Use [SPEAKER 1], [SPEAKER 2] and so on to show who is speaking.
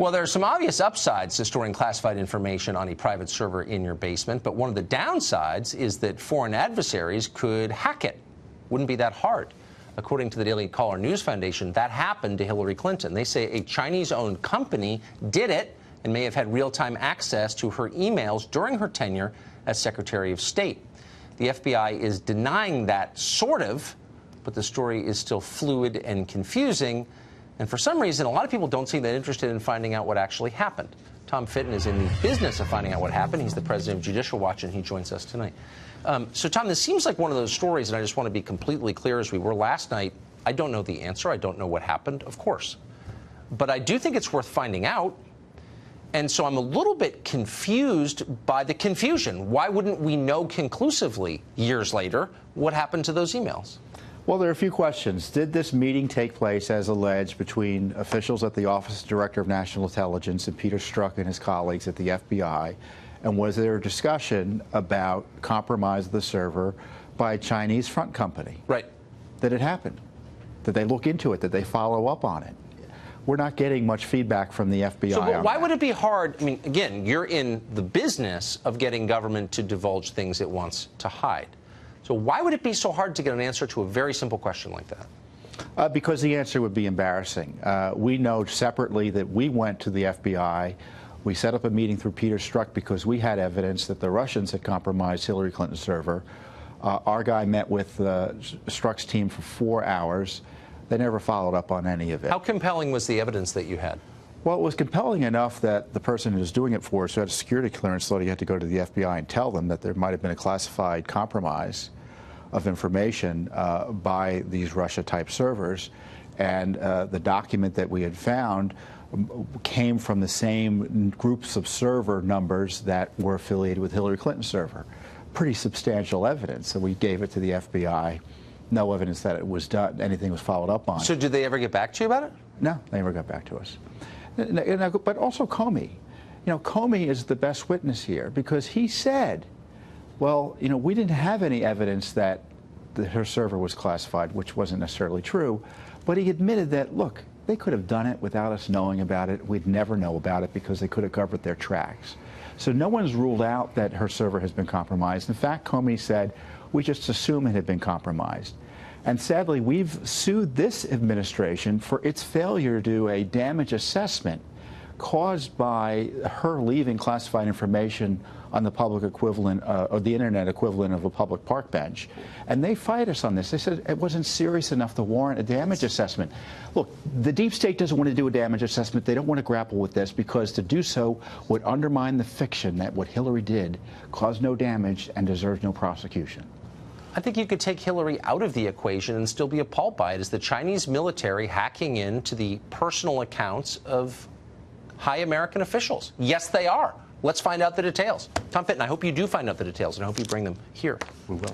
[SPEAKER 1] Well, there are some obvious upsides to storing classified information on a private server in your basement, but one of the downsides is that foreign adversaries could hack it. Wouldn't be that hard. According to the Daily Caller News Foundation, that happened to Hillary Clinton. They say a Chinese-owned company did it and may have had real-time access to her emails during her tenure as Secretary of State. The FBI is denying that, sort of, but the story is still fluid and confusing. And for some reason, a lot of people don't seem that interested in finding out what actually happened. Tom Fitton is in the business of finding out what happened. He's the president of Judicial Watch, and he joins us tonight. So, Tom, this seems like one of those stories, and I just want to be completely clear as we were last night. I don't know the answer. I don't know what happened, of course. But I do think it's worth finding out. And so I'm a little bit confused by the confusion. Why wouldn't we know conclusively years later what happened to those emails?
[SPEAKER 2] Well, there are a few questions. Did this meeting take place, as alleged, between officials at the Office of Director of National Intelligence and Peter Strzok and his colleagues at the FBI? And was there a discussion about compromise of the server by a Chinese front company?
[SPEAKER 1] Right.
[SPEAKER 2] Did it happen? Did they look into it? Did they follow up on it? We're not getting much feedback from the FBI.
[SPEAKER 1] So why would it be hard? I mean, again, you're in the business of getting government to divulge things it wants to hide. So why would it be so hard to get an answer to a very simple question like that?
[SPEAKER 2] Because the answer would be embarrassing. We know separately that we went to the FBI. We set up a meeting through Peter Strzok because we had evidence that the Russians had compromised Hillary Clinton's server. Our guy met with Strzok's team for 4 hours. They never followed up on any of it.
[SPEAKER 1] How compelling was the evidence that you had?
[SPEAKER 2] Well, it was compelling enough that the person who was doing it for us, who had a security clearance, thought he had to go to the FBI and tell them that there might have been a classified compromise of information by these Russia-type servers. And the document that we had found came from the same groups of server numbers that were affiliated with Hillary Clinton's server. Pretty substantial evidence. So we gave it to the FBI. No evidence that it was done, anything was followed up on.
[SPEAKER 1] So did they ever get back to you about it?
[SPEAKER 2] No, they never got back to us. But also Comey. Comey is the best witness here because he said, well, we didn't have any evidence that her server was classified, which wasn't necessarily true. But he admitted that, look, they could have done it without us knowing about it. We'd never know about it because they could have covered their tracks. So no one's ruled out that her server has been compromised. In fact, Comey said, we just assume it had been compromised. And sadly, we've sued this administration for its failure to do a damage assessment caused by her leaving classified information on the public equivalent, or the internet equivalent of a public park bench. And they fight us on this. They said it wasn't serious enough to warrant a damage assessment. Look, the deep state doesn't want to do a damage assessment. They don't want to grapple with this because to do so would undermine the fiction that what Hillary did caused no damage and deserves no prosecution.
[SPEAKER 1] I think you could take Hillary out of the equation and still be appalled by it. Is the Chinese military hacking into the personal accounts of high American officials? Yes, they are. Let's find out the details. Tom Fitton, I hope you do find out the details, and I hope you bring them here.
[SPEAKER 2] We will.